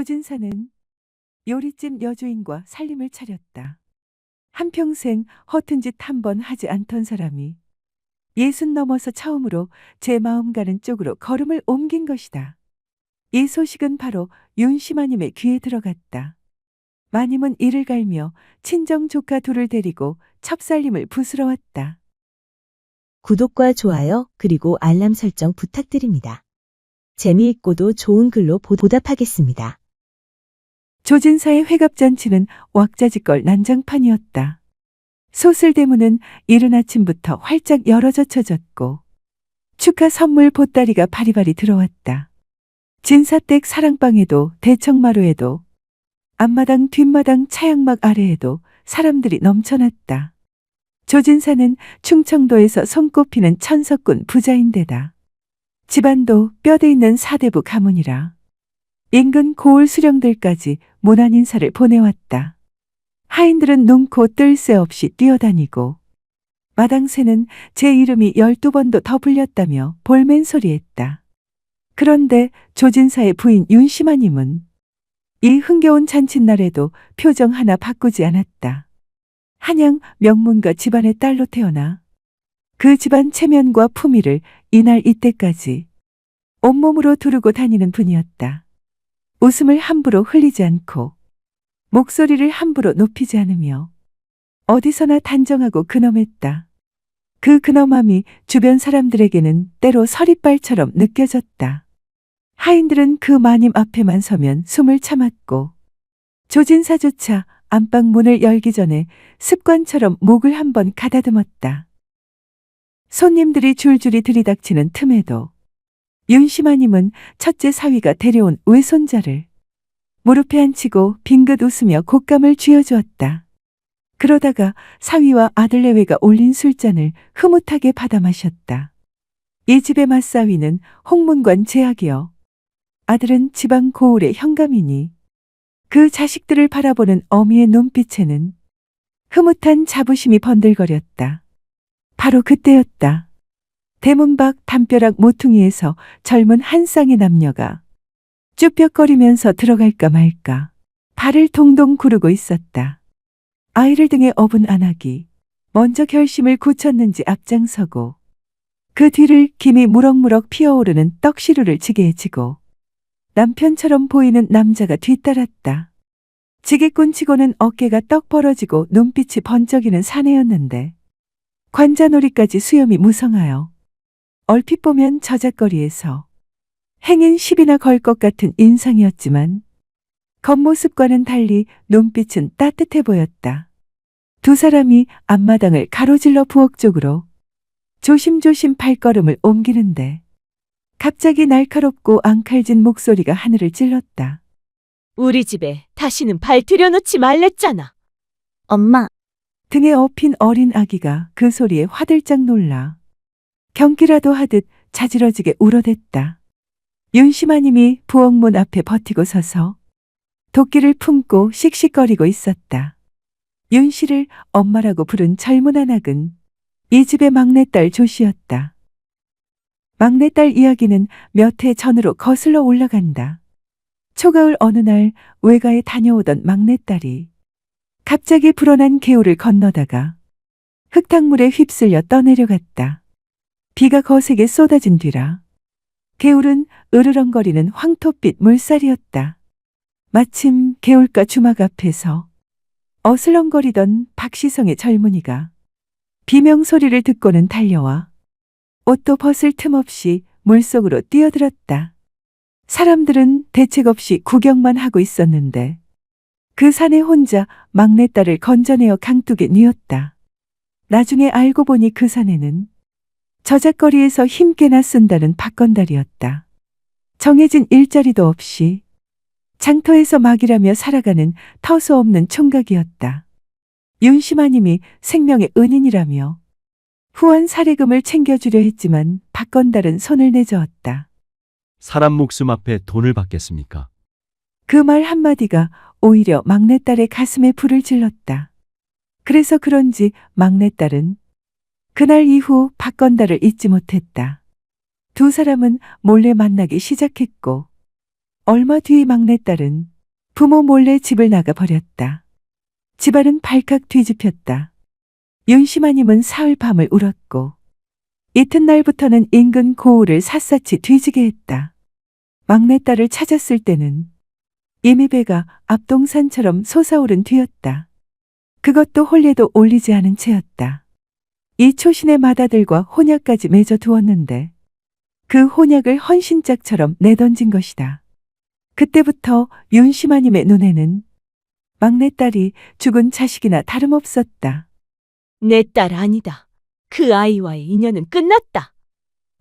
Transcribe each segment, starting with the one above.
조진사는 요리집 여주인과 살림을 차렸다. 한평생 허튼 짓 한 번 하지 않던 사람이 60 넘어서 처음으로 제 마음 가는 쪽으로 걸음을 옮긴 것이다. 이 소식은 바로 윤씨마님의 귀에 들어갔다. 마님은 이를 갈며 친정 조카 둘을 데리고 첩살림을 부스러 왔다. 구독과 좋아요 그리고 알람 설정 부탁드립니다. 재미있고도 좋은 글로 보답하겠습니다. 조진사의 회갑잔치는 왁자지껄 난장판이었다. 소슬대문은 이른 아침부터 활짝 열어져 쳐졌고 축하 선물 보따리가 바리바리 들어왔다. 진사댁 사랑방에도 대청마루에도 앞마당 뒷마당 차양막 아래에도 사람들이 넘쳐났다. 조진사는 충청도에서 손꼽히는 천석군 부자인데다 집안도 뼈대 있는 사대부 가문이라 인근 고을 수령들까지 문안 인사를 보내왔다. 하인들은 눈코 뜰 새 없이 뛰어다니고 마당새는 제 이름이 12번도 더 불렸다며 볼멘소리했다. 그런데 조진사의 부인 윤씨마님은 이 흥겨운 잔칫날에도 표정 하나 바꾸지 않았다. 한양 명문가 집안의 딸로 태어나 그 집안 체면과 품위를 이날 이때까지 온몸으로 두르고 다니는 분이었다. 웃음을 함부로 흘리지 않고 목소리를 함부로 높이지 않으며 어디서나 단정하고 근엄했다. 그 근엄함이 주변 사람들에게는 때로 서리발처럼 느껴졌다. 하인들은 그 마님 앞에만 서면 숨을 참았고 조진사조차 안방 문을 열기 전에 습관처럼 목을 한번 가다듬었다. 손님들이 줄줄이 들이닥치는 틈에도 윤씨마님은 첫째 사위가 데려온 외손자를 무릎에 앉히고 빙긋 웃으며 곶감을 쥐어주었다. 그러다가 사위와 아들 내외가 올린 술잔을 흐뭇하게 받아 마셨다. 이 집의 맞사위는 홍문관 제학이여 아들은 지방 고을의 현감이니 그 자식들을 바라보는 어미의 눈빛에는 흐뭇한 자부심이 번들거렸다. 바로 그때였다. 대문 밖 담벼락 모퉁이에서 젊은 한 쌍의 남녀가 쭈뼛거리면서 들어갈까 말까 발을 동동 구르고 있었다. 아이를 등에 업은 안악이 먼저 결심을 굳혔는지 앞장서고 그 뒤를 김이 무럭무럭 피어오르는 떡시루를 지게에 지고 남편처럼 보이는 남자가 뒤따랐다. 지게꾼치고는 어깨가 떡 벌어지고 눈빛이 번쩍이는 사내였는데 관자놀이까지 수염이 무성하여 얼핏 보면 저잣거리에서 행인 10이나 걸 것 같은 인상이었지만 겉모습과는 달리 눈빛은 따뜻해 보였다. 두 사람이 앞마당을 가로질러 부엌 쪽으로 조심조심 발걸음을 옮기는데 갑자기 날카롭고 앙칼진 목소리가 하늘을 찔렀다. 우리 집에 다시는 발 들여놓지 말랬잖아. 엄마, 등에 업힌 어린 아기가 그 소리에 화들짝 놀라 경기라도 하듯 자지러지게 울어댔다. 윤씨마님이 부엌문 앞에 버티고 서서 도끼를 품고 씩씩거리고 있었다. 윤씨를 엄마라고 부른 젊은 한악은 이 집의 막내딸 조씨였다. 막내딸 이야기는 몇 해 전으로 거슬러 올라간다. 초가을 어느 날 외가에 다녀오던 막내딸이 갑자기 불어난 개울을 건너다가 흙탕물에 휩쓸려 떠내려갔다. 비가 거세게 쏟아진 뒤라 개울은 으르렁거리는 황토빛 물살이었다. 마침 개울가 주막 앞에서 어슬렁거리던 박시성의 젊은이가 비명소리를 듣고는 달려와 옷도 벗을 틈 없이 물속으로 뛰어들었다. 사람들은 대책 없이 구경만 하고 있었는데 그 산에 혼자 막내딸을 건져내어 강둑에 뉘었다. 나중에 알고 보니 그 산에는 저잣거리에서 힘께나 쓴다는 박건달이었다. 정해진 일자리도 없이 장터에서 막일하며 살아가는 터수 없는 총각이었다. 윤씨마님이 생명의 은인이라며 후한 사례금을 챙겨주려 했지만 박건달은 손을 내저었다. 사람 목숨 앞에 돈을 받겠습니까? 그 말 한마디가 오히려 막내딸의 가슴에 불을 질렀다. 그래서 그런지 막내딸은 그날 이후 박건달을 잊지 못했다. 두 사람은 몰래 만나기 시작했고 얼마 뒤 막내딸은 부모 몰래 집을 나가 버렸다. 집안은 발칵 뒤집혔다. 윤씨마님은 사흘 밤을 울었고 이튿날부터는 인근 고을을 샅샅이 뒤지게 했다. 막내딸을 찾았을 때는 이미 배가 앞동산처럼 솟아오른 뒤였다. 그것도 홀례도 올리지 않은 채였다. 이 초신의 맏아들과 혼약까지 맺어 두었는데 그 혼약을 헌신짝처럼 내던진 것이다. 그때부터 윤씨마님의 눈에는 막내딸이 죽은 자식이나 다름없었다. 내 딸 아니다. 그 아이와의 인연은 끝났다.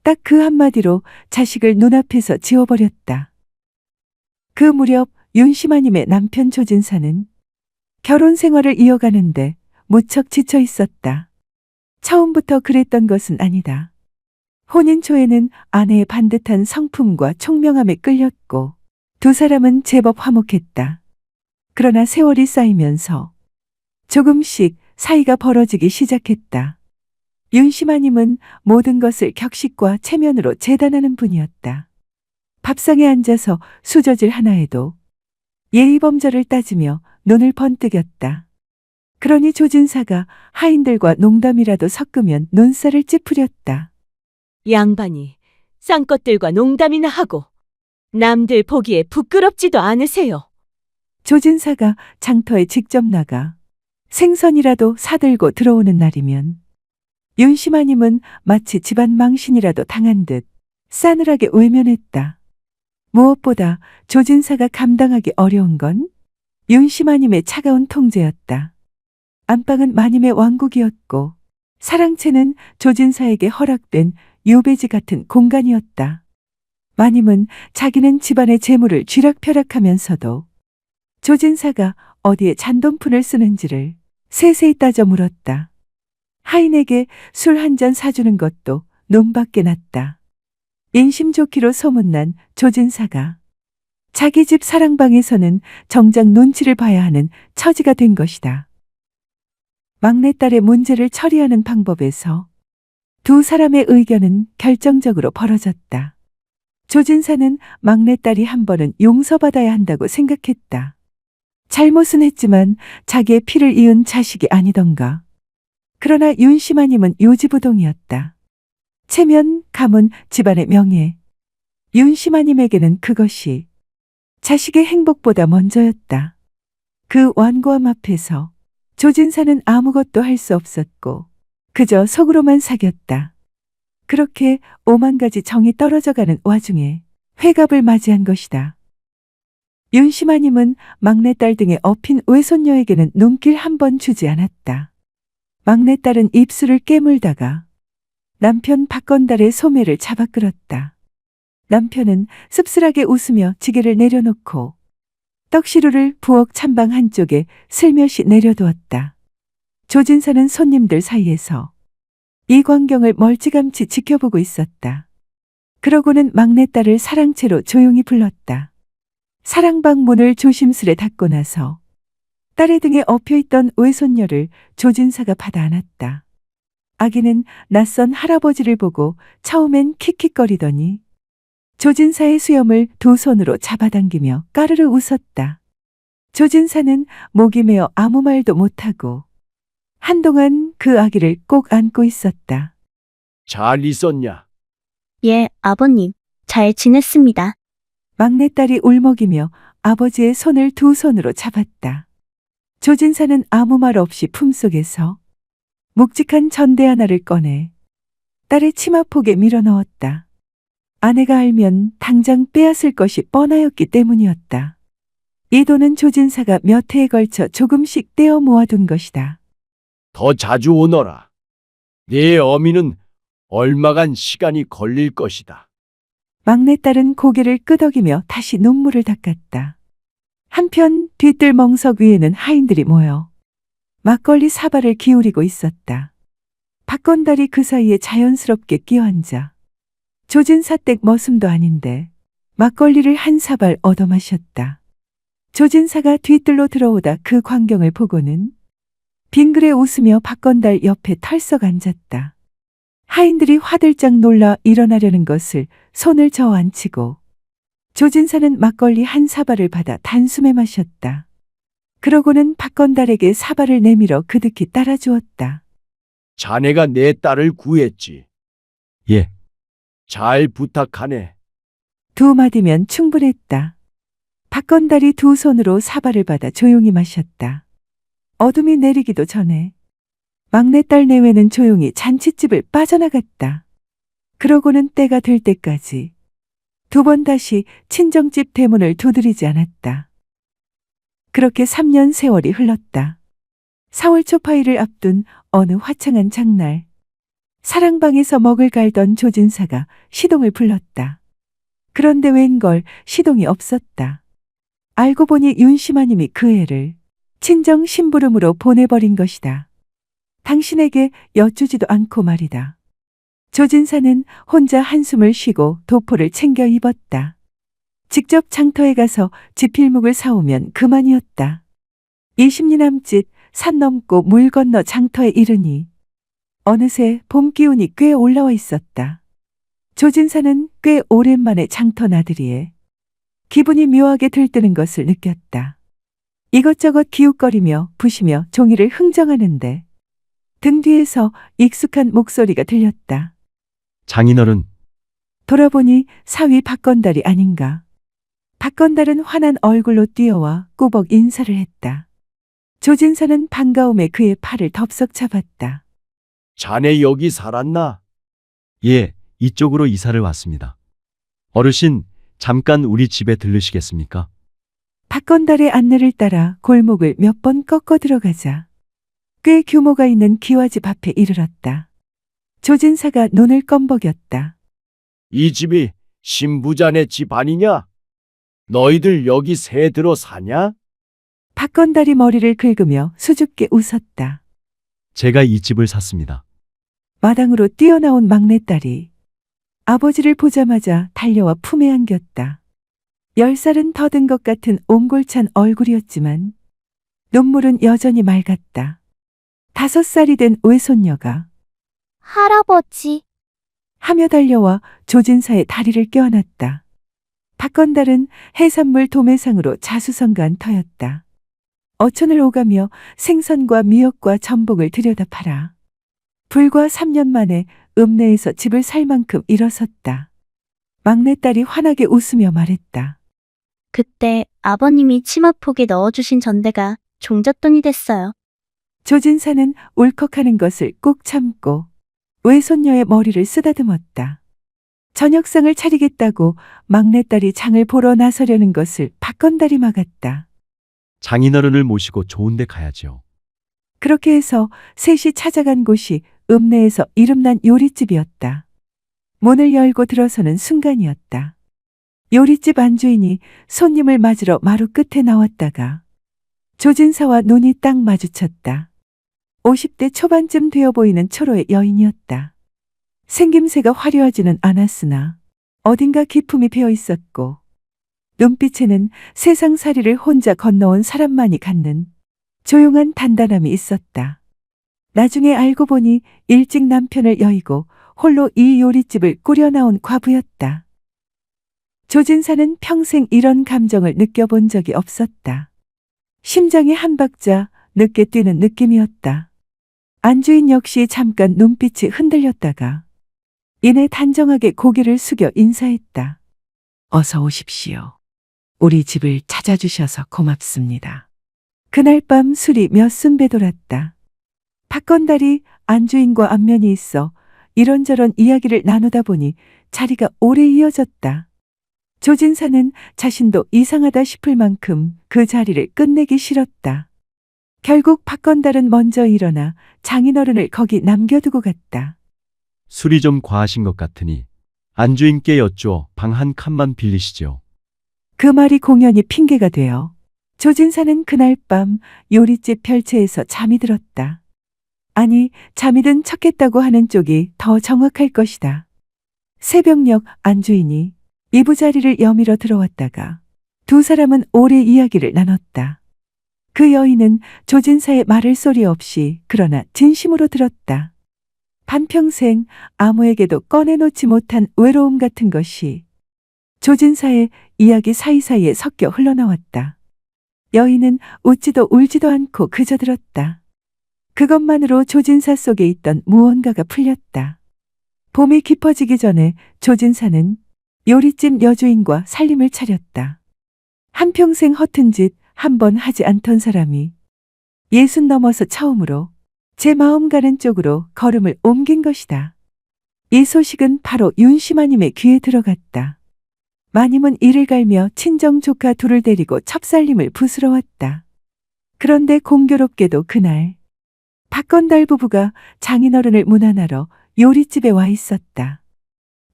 딱 그 한마디로 자식을 눈앞에서 지워버렸다. 그 무렵 윤씨마님의 남편 조진사는 결혼 생활을 이어가는데 무척 지쳐 있었다. 처음부터 그랬던 것은 아니다. 혼인 초에는 아내의 반듯한 성품과 총명함에 끌렸고 두 사람은 제법 화목했다. 그러나 세월이 쌓이면서 조금씩 사이가 벌어지기 시작했다. 윤씨마님은 모든 것을 격식과 체면으로 재단하는 분이었다. 밥상에 앉아서 수저질 하나에도 예의범절을 따지며 눈을 번뜩였다. 그러니 조진사가 하인들과 농담이라도 섞으면 눈살을 찌푸렸다. 양반이 쌍것들과 농담이나 하고 남들 보기에 부끄럽지도 않으세요. 조진사가 장터에 직접 나가 생선이라도 사들고 들어오는 날이면 윤씨마님은 마치 집안 망신이라도 당한 듯 싸늘하게 외면했다. 무엇보다 조진사가 감당하기 어려운 건 윤씨마님의 차가운 통제였다. 안방은 마님의 왕국이었고 사랑채는 조진사에게 허락된 유배지 같은 공간이었다. 마님은 자기는 집안의 재물을 쥐락펴락하면서도 조진사가 어디에 잔돈푼을 쓰는지를 세세히 따져 물었다. 하인에게 술 한 잔 사주는 것도 눈밖에 났다. 인심 좋기로 소문난 조진사가 자기 집 사랑방에서는 정작 눈치를 봐야 하는 처지가 된 것이다. 막내딸의 문제를 처리하는 방법에서 두 사람의 의견은 결정적으로 벌어졌다. 조진사는 막내딸이 한 번은 용서받아야 한다고 생각했다. 잘못은 했지만 자기의 피를 이은 자식이 아니던가. 그러나 윤씨마님은 요지부동이었다. 체면, 가문, 집안의 명예. 윤씨마님에게는 그것이 자식의 행복보다 먼저였다. 그 완고함 앞에서 조진사는 아무것도 할 수 없었고 그저 속으로만 사겼다. 그렇게 5만 가지 정이 떨어져가는 와중에 회갑을 맞이한 것이다. 윤씨마님은 막내딸 등에 업힌 외손녀에게는 눈길 한 번 주지 않았다. 막내딸은 입술을 깨물다가 남편 박건달의 소매를 잡아 끌었다. 남편은 씁쓸하게 웃으며 지게를 내려놓고 떡시루를 부엌 찬방 한쪽에 슬며시 내려두었다. 조진사는 손님들 사이에서 이 광경을 멀찌감치 지켜보고 있었다. 그러고는 막내딸을 사랑채로 조용히 불렀다. 사랑방 문을 조심스레 닫고 나서 딸의 등에 엎여있던 외손녀를 조진사가 받아 안았다. 아기는 낯선 할아버지를 보고 처음엔 킥킥거리더니 조진사의 수염을 두 손으로 잡아당기며 까르르 웃었다. 조진사는 목이 메어 아무 말도 못하고 한동안 그 아기를 꼭 안고 있었다. 잘 있었냐? 예, 아버님. 잘 지냈습니다. 막내딸이 울먹이며 아버지의 손을 두 손으로 잡았다. 조진사는 아무 말 없이 품속에서 묵직한 전대 하나를 꺼내 딸의 치마폭에 밀어넣었다. 아내가 알면 당장 빼앗을 것이 뻔하였기 때문이었다. 이 돈은 조진사가 몇 해에 걸쳐 조금씩 떼어 모아둔 것이다. 더 자주 오너라. 네 어미는 얼마간 시간이 걸릴 것이다. 막내딸은 고개를 끄덕이며 다시 눈물을 닦았다. 한편 뒤뜰멍석 위에는 하인들이 모여 막걸리 사발을 기울이고 있었다. 박건달이 그 사이에 자연스럽게 끼어앉아 조진사 댁 머슴도 아닌데 막걸리를 한 사발 얻어 마셨다. 조진사가 뒤뜰로 들어오다 그 광경을 보고는 빙그레 웃으며 박건달 옆에 털썩 앉았다. 하인들이 화들짝 놀라 일어나려는 것을 손을 저어 앉히고 조진사는 막걸리 한 사발을 받아 단숨에 마셨다. 그러고는 박건달에게 사발을 내밀어 그득히 따라주었다. 자네가 내 딸을 구했지. 예, 잘 부탁하네. 두 마디면 충분했다. 박건달이 두 손으로 사발을 받아 조용히 마셨다. 어둠이 내리기도 전에 막내딸 내외는 조용히 잔칫집을 빠져나갔다. 그러고는 때가 될 때까지 두 번 다시 친정집 대문을 두드리지 않았다. 그렇게 3년 세월이 흘렀다. 4월 초파일을 앞둔 어느 화창한 장날, 사랑방에서 먹을 갈던 조진사가 시동을 불렀다. 그런데 웬걸 시동이 없었다. 알고 보니 윤씨마님이 그 애를 친정 심부름으로 보내버린 것이다. 당신에게 여쭈지도 않고 말이다. 조진사는 혼자 한숨을 쉬고 도포를 챙겨 입었다. 직접 장터에 가서 지필묵을 사오면 그만이었다. 20리 남짓 산 넘고 물 건너 장터에 이르니 어느새 봄 기운이 꽤 올라와 있었다. 조진사는 꽤 오랜만에 장터 나들이에 기분이 묘하게 들뜨는 것을 느꼈다. 이것저것 기웃거리며 부시며 종이를 흥정하는데 등 뒤에서 익숙한 목소리가 들렸다. 장인어른, 돌아보니 사위 박건달이 아닌가. 박건달은 환한 얼굴로 뛰어와 꾸벅 인사를 했다. 조진사는 반가움에 그의 팔을 덥석 잡았다. 자네 여기 살았나? 예, 이쪽으로 이사를 왔습니다. 어르신, 잠깐 우리 집에 들르시겠습니까? 박건달의 안내를 따라 골목을 몇 번 꺾어 들어가자 꽤 규모가 있는 기와집 앞에 이르렀다. 조진사가 눈을 껌벅였다. 이 집이 신부자네 집 아니냐? 너희들 여기 새 들어 사냐? 박건달이 머리를 긁으며 수줍게 웃었다. 제가 이 집을 샀습니다. 마당으로 뛰어나온 막내딸이 아버지를 보자마자 달려와 품에 안겼다. 10살은 더 든 것 같은 옹골찬 얼굴이었지만 눈물은 여전히 맑았다. 5살이 된 외손녀가 할아버지, 하며 달려와 조진사의 다리를 껴안았다. 박건달은 해산물 도매상으로 자수성가한 터였다. 어촌을 오가며 생선과 미역과 전복을 들여다 팔아 불과 3년 만에 읍내에서 집을 살 만큼 일어섰다. 막내딸이 환하게 웃으며 말했다. 그때 아버님이 치마폭에 넣어주신 전대가 종잣돈이 됐어요. 조진사는 울컥하는 것을 꾹 참고 외손녀의 머리를 쓰다듬었다. 저녁상을 차리겠다고 막내딸이 장을 보러 나서려는 것을 박건달이 막았다. 장인어른을 모시고 좋은 데 가야지요. 그렇게 해서 셋이 찾아간 곳이 읍내에서 이름난 요리집이었다. 문을 열고 들어서는 순간이었다. 요리집 안주인이 손님을 맞으러 마루 끝에 나왔다가 조진사와 눈이 딱 마주쳤다. 50대 초반쯤 되어 보이는 초로의 여인이었다. 생김새가 화려하지는 않았으나 어딘가 기품이 배어 있었고 눈빛에는 세상살이를 혼자 건너온 사람만이 갖는 조용한 단단함이 있었다. 나중에 알고 보니 일찍 남편을 여의고 홀로 이 요리집을 꾸려나온 과부였다. 조진사는 평생 이런 감정을 느껴본 적이 없었다. 심장이 한 박자 늦게 뛰는 느낌이었다. 안주인 역시 잠깐 눈빛이 흔들렸다가 이내 단정하게 고개를 숙여 인사했다. 어서 오십시오. 우리 집을 찾아주셔서 고맙습니다. 그날 밤 술이 몇 순배 돌았다. 박건달이 안주인과 안면이 있어 이런저런 이야기를 나누다 보니 자리가 오래 이어졌다. 조진사는 자신도 이상하다 싶을 만큼 그 자리를 끝내기 싫었다. 결국 박건달은 먼저 일어나 장인어른을 거기 남겨두고 갔다. 술이 좀 과하신 것 같으니 안주인께 여쭈어 방 한 칸만 빌리시죠. 그 말이 공연히 핑계가 되어 조진사는 그날 밤 요리집 별채에서 잠이 들었다. 아니, 잠이 든 척했다고 하는 쪽이 더 정확할 것이다. 새벽녘 안주인이 이부자리를 여미러 들어왔다가 두 사람은 오래 이야기를 나눴다. 그 여인은 조진사의 말을 소리 없이 그러나 진심으로 들었다. 반평생 아무에게도 꺼내놓지 못한 외로움 같은 것이 조진사의 이야기 사이사이에 섞여 흘러나왔다. 여인은 웃지도 울지도 않고 그저 들었다. 그것만으로 조진사 속에 있던 무언가가 풀렸다. 봄이 깊어지기 전에 조진사는 요리집 여주인과 살림을 차렸다. 한평생 허튼 짓 한 번 하지 않던 사람이 60 넘어서 처음으로 제 마음 가는 쪽으로 걸음을 옮긴 것이다. 이 소식은 바로 윤씨마님의 귀에 들어갔다. 마님은 이를 갈며 친정 조카 둘을 데리고 첩살림을 부스러웠다. 그런데 공교롭게도 그날 박건달 부부가 장인어른을 문안하러 요리집에 와 있었다.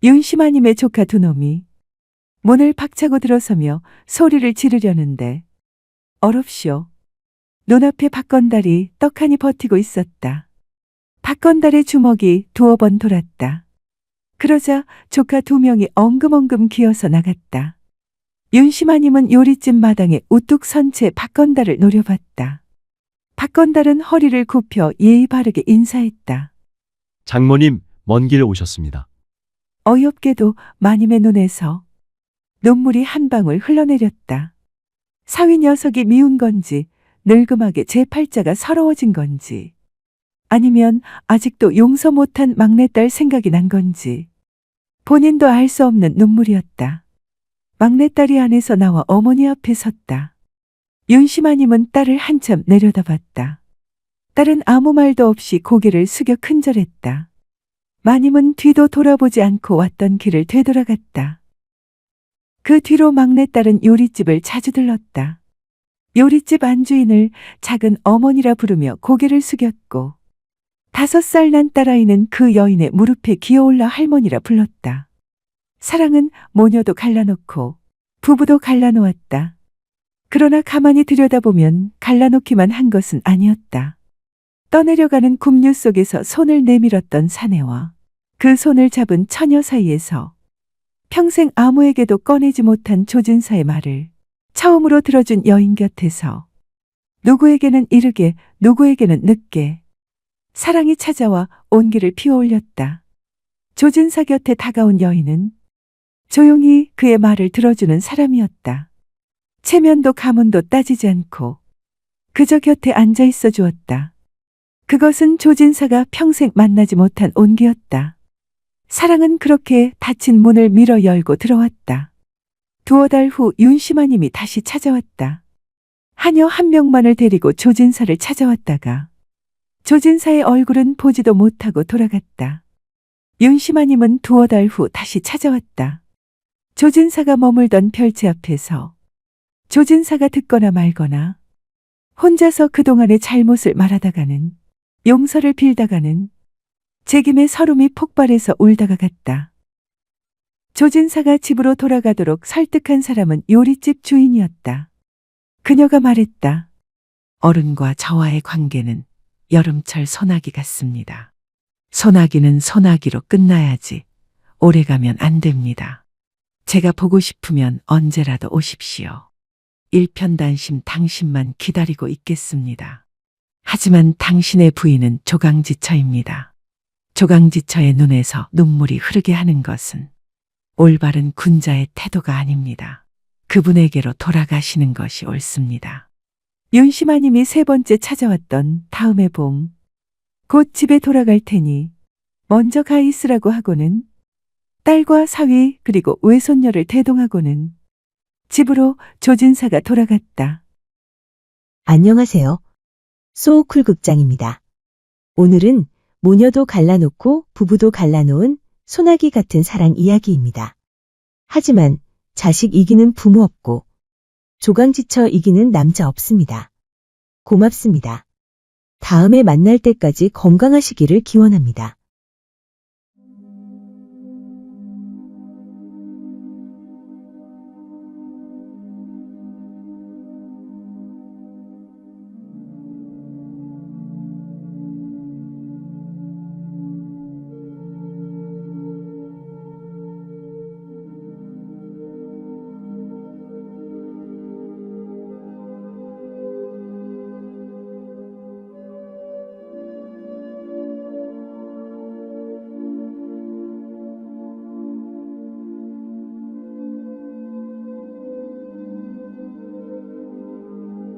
윤씨마님의 조카 두 놈이 문을 박차고 들어서며 소리를 지르려는데 어렵쇼. 눈앞에 박건달이 떡하니 버티고 있었다. 박건달의 주먹이 두어 번 돌았다. 그러자 조카 두 명이 엉금엉금 기어서 나갔다. 윤씨마님은 요리집 마당에 우뚝 선 채 박건달을 노려봤다. 박건달은 허리를 굽혀 예의 바르게 인사했다. 장모님, 먼 길 오셨습니다. 어이없게도 마님의 눈에서 눈물이 한 방울 흘러내렸다. 사위 녀석이 미운 건지 늙음하게 제 팔자가 서러워진 건지 아니면 아직도 용서 못한 막내딸 생각이 난 건지 본인도 알 수 없는 눈물이었다. 막내딸이 안에서 나와 어머니 앞에 섰다. 윤씨마님은 딸을 한참 내려다봤다. 딸은 아무 말도 없이 고개를 숙여 큰절했다. 마님은 뒤도 돌아보지 않고 왔던 길을 되돌아갔다. 그 뒤로 막내딸은 요리집을 자주 들렀다. 요리집 안주인을 작은 어머니라 부르며 고개를 숙였고 5살 난 딸아이는 그 여인의 무릎에 기어올라 할머니라 불렀다. 사랑은 모녀도 갈라놓고 부부도 갈라놓았다. 그러나 가만히 들여다보면 갈라놓기만 한 것은 아니었다. 떠내려가는 굽류 속에서 손을 내밀었던 사내와 그 손을 잡은 처녀 사이에서 평생 아무에게도 꺼내지 못한 조진사의 말을 처음으로 들어준 여인 곁에서 누구에게는 이르게 누구에게는 늦게 사랑이 찾아와 온기를 피워올렸다. 조진사 곁에 다가온 여인은 조용히 그의 말을 들어주는 사람이었다. 체면도 가문도 따지지 않고 그저 곁에 앉아 있어 주었다. 그것은 조진사가 평생 만나지 못한 온기였다. 사랑은 그렇게 닫힌 문을 밀어 열고 들어왔다. 두어 달 후 윤씨마님이 다시 찾아왔다. 하녀 한 명만을 데리고 조진사를 찾아왔다가 조진사의 얼굴은 보지도 못하고 돌아갔다. 윤씨마님은 두어 달 후 다시 찾아왔다. 조진사가 머물던 별채 앞에서 조진사가 듣거나 말거나 혼자서 그동안의 잘못을 말하다가는 용서를 빌다가는 제김에 서름이 폭발해서 울다가 갔다. 조진사가 집으로 돌아가도록 설득한 사람은 요리집 주인이었다. 그녀가 말했다. 어른과 저와의 관계는 여름철 소나기 같습니다. 소나기는 소나기로 끝나야지 오래가면 안 됩니다. 제가 보고 싶으면 언제라도 오십시오. 일편단심 당신만 기다리고 있겠습니다. 하지만 당신의 부인은 조강지처입니다. 조강지처의 눈에서 눈물이 흐르게 하는 것은 올바른 군자의 태도가 아닙니다. 그분에게로 돌아가시는 것이 옳습니다. 윤씨마님이 3번째 찾아왔던 다음의 봄, 곧 집에 돌아갈 테니 먼저 가 있으라고 하고는 딸과 사위 그리고 외손녀를 대동하고는 집으로 조진사가 돌아갔다. 안녕하세요. 소오쿨 극장입니다. 오늘은 모녀도 갈라놓고 부부도 갈라놓은 소나기 같은 사랑 이야기입니다. 하지만 자식 이기는 부모 없고 조강지처 이기는 남자 없습니다. 고맙습니다. 다음에 만날 때까지 건강하시기를 기원합니다.